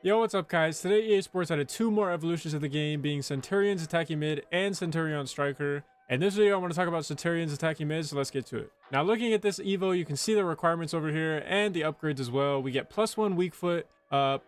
Yo, what's up guys? Today EA Sports added two more evolutions of the game, being Centurion's attacking mid and Centurion striker. In this video I want to talk about Centurion's attacking mid, so let's get to it. Now looking at this Evo, you can see the requirements over here and the upgrades as well. We get +1 weak foot,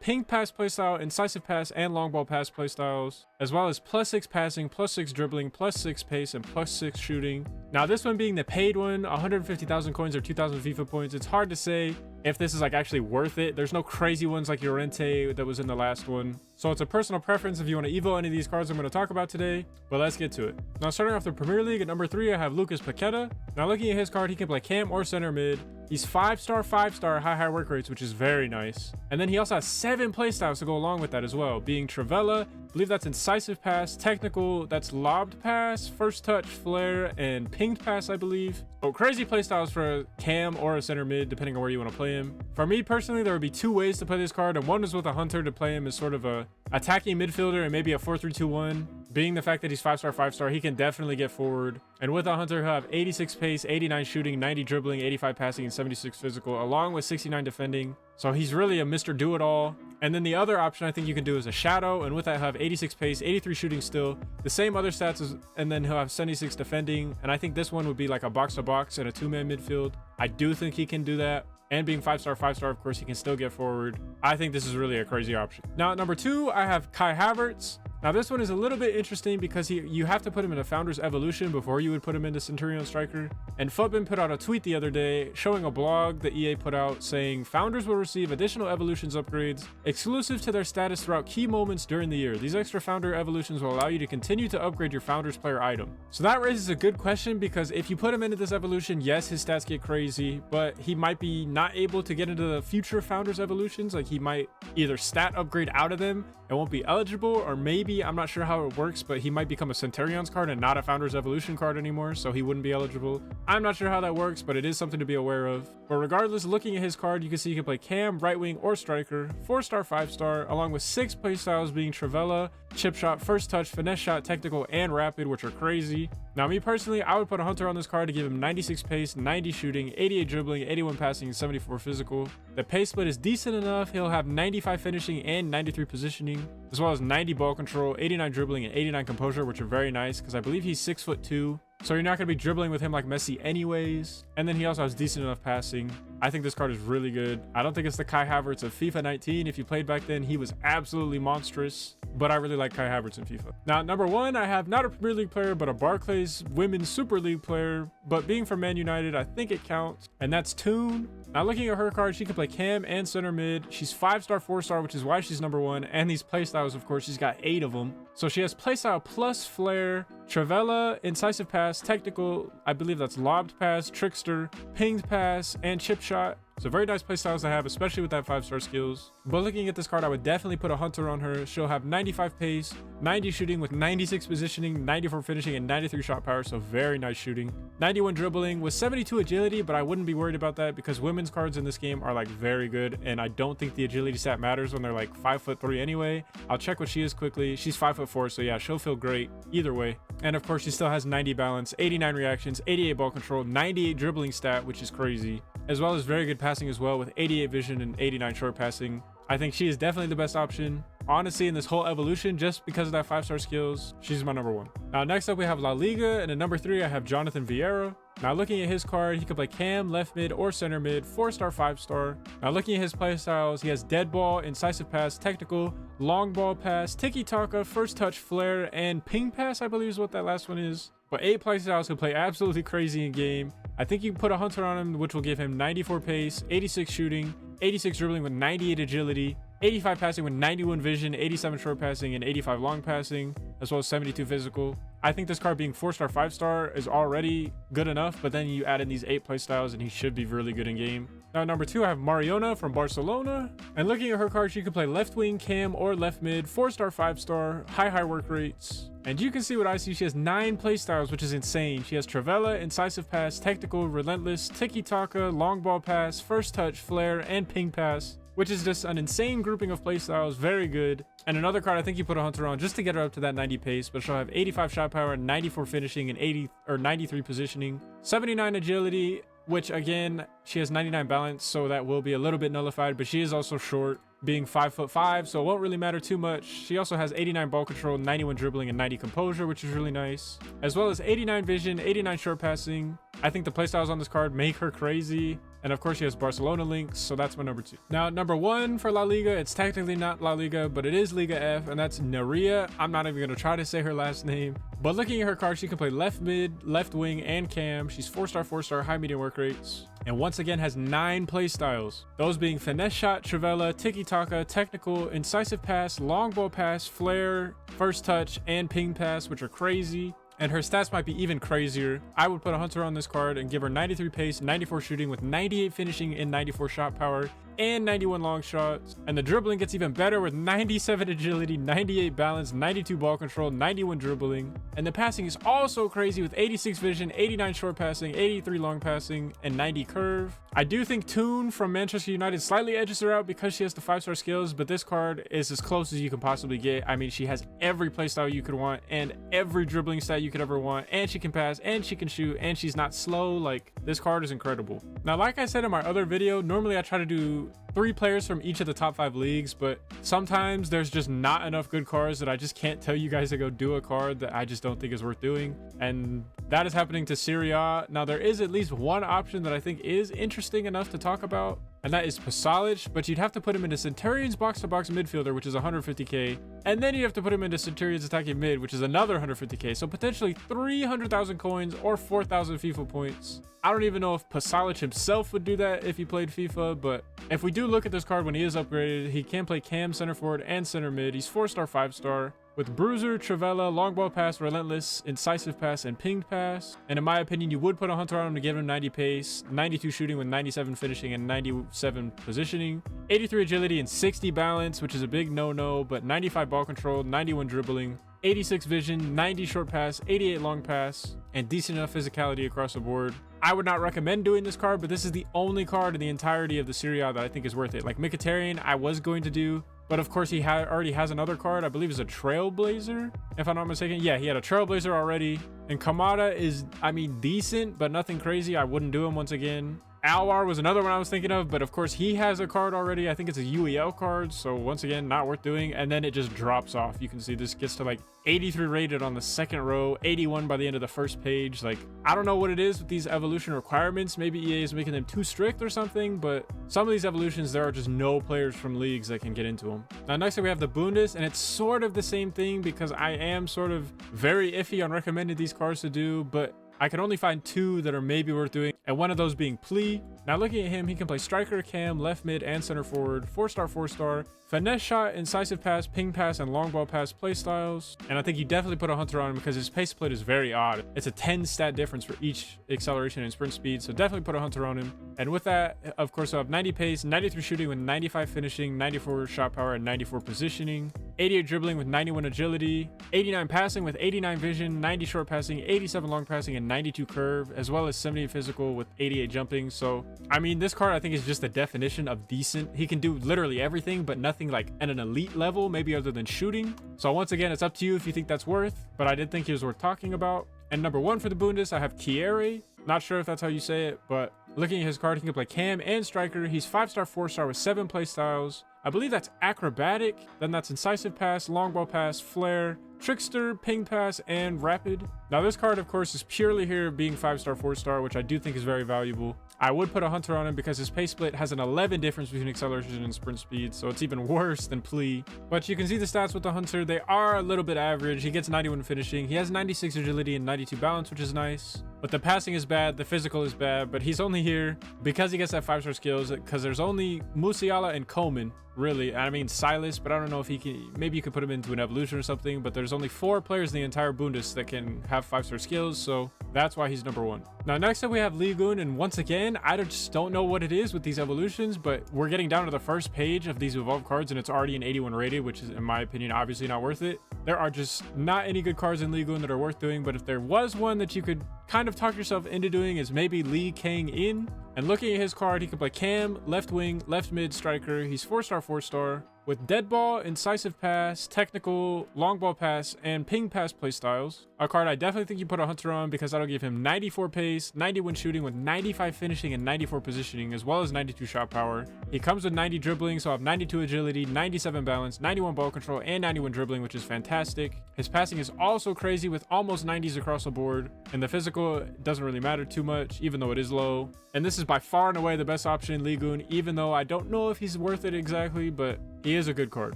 ping pass playstyle, incisive pass, and long ball pass playstyles, as well as +6 passing, +6 dribbling, +6 pace, and +6 shooting. Now this one being the paid one, 150,000 coins or 2,000 FIFA points. It's hard to say if this is like actually worth it. There's no crazy ones like Llorente that was in the last one. So it's a personal preference if you want to evo any of these cards I'm going to talk about today, but let's get to it. Now starting off the Premier League, at number 3 I have Lucas Paqueta. Now looking at his card, he can play cam or center mid. He's 5-star, 5-star, high work rates, which is very nice. And then he also has 7 playstyles to go along with that as well, being Travella, I believe that's incisive pass, technical, that's lobbed pass, first touch, flare, and pinged pass, I believe. So crazy playstyles for a cam or a center mid, depending on where you want to play him. For me personally, there would be 2 ways to play this card, and one is with a hunter to play him as sort of a attacking midfielder and maybe a 4-3-2-1. Being the fact that he's 5-star, 5-star, he can definitely get forward. And with a hunter, he'll have 86 pace, 89 shooting, 90 dribbling, 85 passing, and 76 physical, along with 69 defending. So he's really a Mr. Do-It-All. And then the other option I think you can do is a shadow, and with that he'll have 86 pace, 83 shooting still, the same other stats as, and then he'll have 76 defending. And I think this one would be like a box-to-box and a 2-man midfield. I do think he can do that. And being 5-star, 5-star, of course, he can still get forward. I think this is really a crazy option. Now at number 2, I have Kai Havertz. Now this one is a little bit interesting because you have to put him in a Founders Evolution before you would put him into Centurion Striker. And Footbin put out a tweet the other day showing a blog that EA put out saying Founders will receive additional Evolutions upgrades exclusive to their status throughout key moments during the year. These extra Founder Evolutions will allow you to continue to upgrade your Founders player item. So that raises a good question, because if you put him into this evolution, yes, his stats get crazy, but he might be not able to get into the future Founders Evolutions. Like he might either stat upgrade out of them and won't be eligible, or maybe, I'm not sure how it works, but he might become a Centurion's card and not a Founders Evolution card anymore, so he wouldn't be eligible. I'm not sure how that works, but it is something to be aware of. But regardless, looking at his card, you can see he can play cam, right wing, or striker, 4-star, 5-star, along with 6 playstyles being Travella, chip shot, first touch, finesse shot, technical, and rapid, which are crazy. Now me personally, I would put a hunter on this card to give him 96 pace, 90 shooting, 88 dribbling, 81 passing, and 74 physical. The pace split is decent enough. He'll have 95 finishing and 93 positioning, as well as 90 ball control, 89 dribbling, and 89 composure, which are very nice because I believe he's 6'2". So you're not going to be dribbling with him like Messi anyways. And then he also has decent enough passing. I think this card is really good. I don't think it's the Kai Havertz of FIFA 19. If you played back then, he was absolutely monstrous. But I really like Kai Havertz in FIFA. Now at number 1, I have not a Premier League player, but a Barclays Women's Super League player. But being from Man United, I think it counts. And that's Toon. Now looking at her card, she can play cam and center mid. She's 5-star, 4-star, which is why she's number 1. And these playstyles, of course, she's got 8 of them. So she has playstyle plus flare, Travella, incisive pass, technical, I believe that's lobbed pass, trickster, pinged pass, and chip shot. So very nice playstyles to have, especially with that 5-star skills. But looking at this card, I would definitely put a hunter on her. She'll have 95 pace, 90 shooting with 96 positioning, 94 finishing, and 93 shot power. So very nice shooting. 91 dribbling with 72 agility, but I wouldn't be worried about that because women's cards in this game are like very good. And I don't think the agility stat matters when they're like 5'3" anyway. I'll check what she is quickly. She's 5'4", so yeah, she'll feel great either way. And of course, she still has 90 balance, 89 reactions, 88 ball control, 98 dribbling stat, which is crazy, as well as very good passing as well with 88 vision and 89 short passing. I think she is definitely the best option, honestly, in this whole evolution, just because of that 5-star skills. She's my number 1. Now next up we have LaLiga, and at number 3 I have Jonathan Vieira. Now looking at his card, he can play cam, left mid, or center mid, 4-star, 5-star. Now looking at his playstyles, he has dead ball, incisive pass, technical, long ball pass, tiki-taka, first touch, flare, and ping pass, I believe is what that last one is. But 8 playstyles who play absolutely crazy in game. I think you can put a hunter on him, which will give him 94 pace, 86 shooting, 86 dribbling with 98 agility, 85 passing with 91 vision, 87 short passing, and 85 long passing, as well as 72 physical. I think this card being 4-star, 5-star is already good enough, but then you add in these 8 playstyles and he should be really good in game. Now number 2, I have Mariona from Barcelona. And looking at her card, she can play left wing, cam, or left mid, 4-star, 5-star, high work rates. And you can see what I see. She has 9 playstyles, which is insane. She has Travella, incisive pass, technical, relentless, tiki-taka, long ball pass, first touch, flare, and ping pass, which is just an insane grouping of playstyles. Very good. And another card I think you put a hunter on just to get her up to that 90 pace, but she'll have 85 shot power, 94 finishing, and 93 positioning, 79 agility, which again, she has 99 balance, so that will be a little bit nullified, but she is also short. being 5'5", so it won't really matter too much. She also has 89 ball control, 91 dribbling, and 90 composure, which is really nice, as well as 89 vision, 89 short passing. I think the playstyles on this card make her crazy. And of course, she has Barcelona links, so that's my number 2. Now, number 1 for La Liga, it's technically not La Liga, but it is Liga F, and that's Nerea. I'm not even going to try to say her last name. But looking at her card, she can play left mid, left wing, and cam. She's 4-star, 4-star, high medium work rates. And once again has 9 playstyles. Those being finesse shot, trivela, tiki-taka, technical, incisive pass, long ball pass, flare, first touch, and ping pass, which are crazy. And her stats might be even crazier. I would put a hunter on this card and give her 93 pace, 94 shooting with 98 finishing and 94 shot power and 91 long shots. And the dribbling gets even better with 97 agility, 98 balance, 92 ball control, 91 dribbling. And the passing is also crazy with 86 vision, 89 short passing, 83 long passing, and 90 curve. I do think Toon from Manchester United slightly edges her out because she has the 5-star skills, but this card is as close as you can possibly get. I mean, she has every playstyle you could want and every dribbling stat you could ever want, and she can pass and she can shoot and she's not slow. Like, this card is incredible. Now, like I said in my other video, normally I try to do 3 players from each of the top 5 leagues, but sometimes there's just not enough good cards that I just can't tell you guys to go do a card that I just don't think is worth doing, and that is happening to Serie A. Now, there is at least one option that I think is interesting enough to talk about, and that is Pasalic, but you'd have to put him into Centurion's box-to-box midfielder, which is 150k, and then you have to put him into Centurion's attacking mid, which is another 150k, so potentially 300,000 coins or 4,000 FIFA points. I don't even know if Pasalic himself would do that if he played FIFA, but if we do look at this card when he is upgraded, he can play cam, center forward, and center mid. He's 4-star, 5-star. With Bruiser, Trivela, long ball pass, relentless, incisive pass, and pinged pass. And in my opinion, you would put a hunter on him to give him 90 pace, 92 shooting with 97 finishing and 97 positioning, 83 agility and 60 balance, which is a big no-no, but 95 ball control, 91 dribbling, 86 vision, 90 short pass, 88 long pass, and decent enough physicality across the board. I would not recommend doing this card, but this is the only card in the entirety of the Serie A that I think is worth it. Like Mkhitaryan, I was going to do, but of course he already has another card. I believe is a Trailblazer, if I'm not mistaken. Yeah, he had a Trailblazer already. And Kamada is, I mean, decent, but nothing crazy. I wouldn't do him once again. Alvar was another one I was thinking of, but of course he has a card already. I think it's a UEL card, so once again, not worth doing. And then it just drops off. You can see this gets to like 83 rated on the second row, 81 by the end of the first page. Like, I don't know what it is with these evolution requirements. Maybe EA is making them too strict or something, but some of these evolutions, there are just no players from leagues that can get into them. Now, next up we have the Bundes, and it's sort of the same thing because I am sort of very iffy on recommending these cards to do, but I can only find 2 that are maybe worth doing, and one of those being Plea. Now, looking at him, he can play striker, cam, left mid, and center forward, 4-star, 4-star, finesse shot, incisive pass, ping pass, and long ball pass play styles. And I think you definitely put a hunter on him because his pace split is very odd. It's a 10 stat difference for each acceleration and sprint speed, so definitely put a hunter on him. And with that, of course, I have 90 pace, 93 shooting with 95 finishing, 94 shot power, and 94 positioning, 88 dribbling with 91 agility, 89 passing with 89 vision, 90 short passing, 87 long passing, and 92 curve, as well as 78 physical with 88 jumping. So, I mean, this card I think is just the definition of decent. He can do literally everything, but nothing like at an elite level, maybe other than shooting. So once again, it's up to you if you think that's worth, but I did think he was worth talking about. And number 1 for the Bundes, I have Kiere. Not sure if that's how you say it, but looking at his card, he can play cam and striker. He's 5-star, 4-star with 7 play styles. I believe that's acrobatic, then that's incisive pass, long ball pass, flare, trickster, ping pass, and rapid. Now this card, of course, is purely here being 5-star, 4-star, which I do think is very valuable. I would put a hunter on him because his pace split has an 11 difference between acceleration and sprint speed, so it's even worse than Plea. But you can see the stats with the hunter. They are a little bit average. He gets 91 finishing. He has 96 agility and 92 balance, which is nice. But the passing is bad, the physical is bad, but he's only here because he gets that 5-star skills, because there's only Musiala and Coleman, really. I mean, Silas, but I don't know if he can, maybe you could put him into an evolution or something, but there's only 4 players in the entire Bundes that can have 5-star skills, so that's why he's number 1. Now, next up we have Ligue, and once again, I just don't know what it is with these evolutions, but we're getting down to the first page of these evolved cards, and it's already an 81 rated, which is, in my opinion, obviously not worth it. There are just not any good cards in Ligue that are worth doing, but if there was one that you could kind of talk yourself into doing, is maybe Lee Kang In. And looking at his card, he can play cam, left wing, left mid, striker. He's 4-star, 4-star. with dead ball, incisive pass, technical, long ball pass, and ping pass playstyles. A card I definitely think you put a hunter on because that'll give him 94 pace, 91 shooting with 95 finishing and 94 positioning, as well as 92 shot power. He comes with 90 dribbling, so I'll have 92 agility, 97 balance, 91 ball control, and 91 dribbling, which is fantastic. His passing is also crazy with almost 90s across the board, and the physical doesn't really matter too much, even though it is low. And this is by far and away the best option in Ligue, even though I don't know if he's worth it exactly, but he is a good card.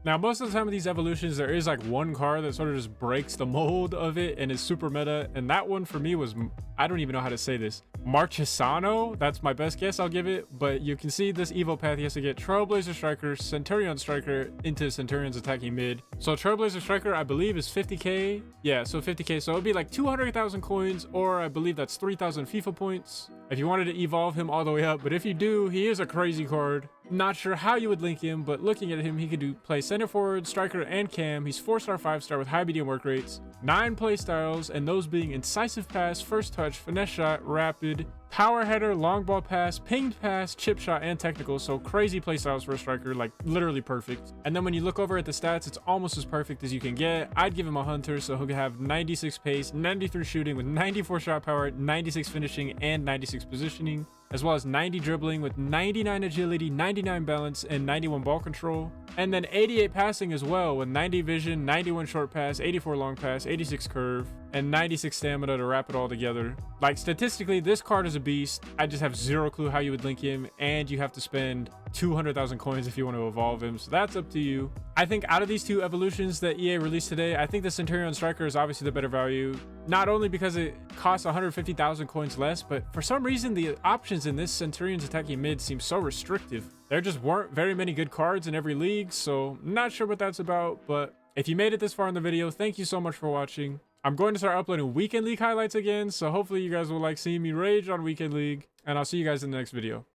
Now, most of the time with these evolutions, there is like one card that sort of just breaks the mold of it and is super meta. And that one for me was, I don't even know how to say this, Marchesano. That's my best guess I'll give it. But you can see this Evo path. He has to get Trailblazer Striker, Centurion Striker into Centurion's attacking mid. So Trailblazer Striker, I believe, is 50k. Yeah, so 50k. So it'd be like 200,000 coins, or I believe that's 3,000 FIFA points if you wanted to evolve him all the way up. But if you do, he is a crazy card. Not sure how you would link him, but looking at him, he could play center forward, striker, and cam. He's 4-star, 5-star with high medium work rates, 9 play styles, and those being incisive pass, first touch, finesse shot, rapid, power header, long ball pass, pinged pass, chip shot, and technical. So crazy play styles for a striker, like literally perfect. And then when you look over at the stats, it's almost as perfect as you can get. I'd give him a hunter, so he'll have 96 pace, 93 shooting with 94 shot power, 96 finishing, and 96 positioning, as well as 90 dribbling with 99 agility, 99 balance, and 91 ball control. And then 88 passing as well with 90 vision, 91 short pass, 84 long pass, 86 curve, and 96 stamina to wrap it all together. Like statistically, this card is a beast. I just have zero clue how you would link him, and you have to spend 200,000 coins if you want to evolve him. So that's up to you. I think out of these two evolutions that EA released today, I think the Centurion Striker is obviously the better value. Not only because it costs 150,000 coins less, but for some reason the options in this Centurion's attacking mid seem so restrictive. There just weren't very many good cards in every league, so not sure what that's about. But if you made it this far in the video, thank you so much for watching. I'm going to start uploading Weekend League highlights again, so hopefully you guys will like seeing me rage on Weekend League, and I'll see you guys in the next video.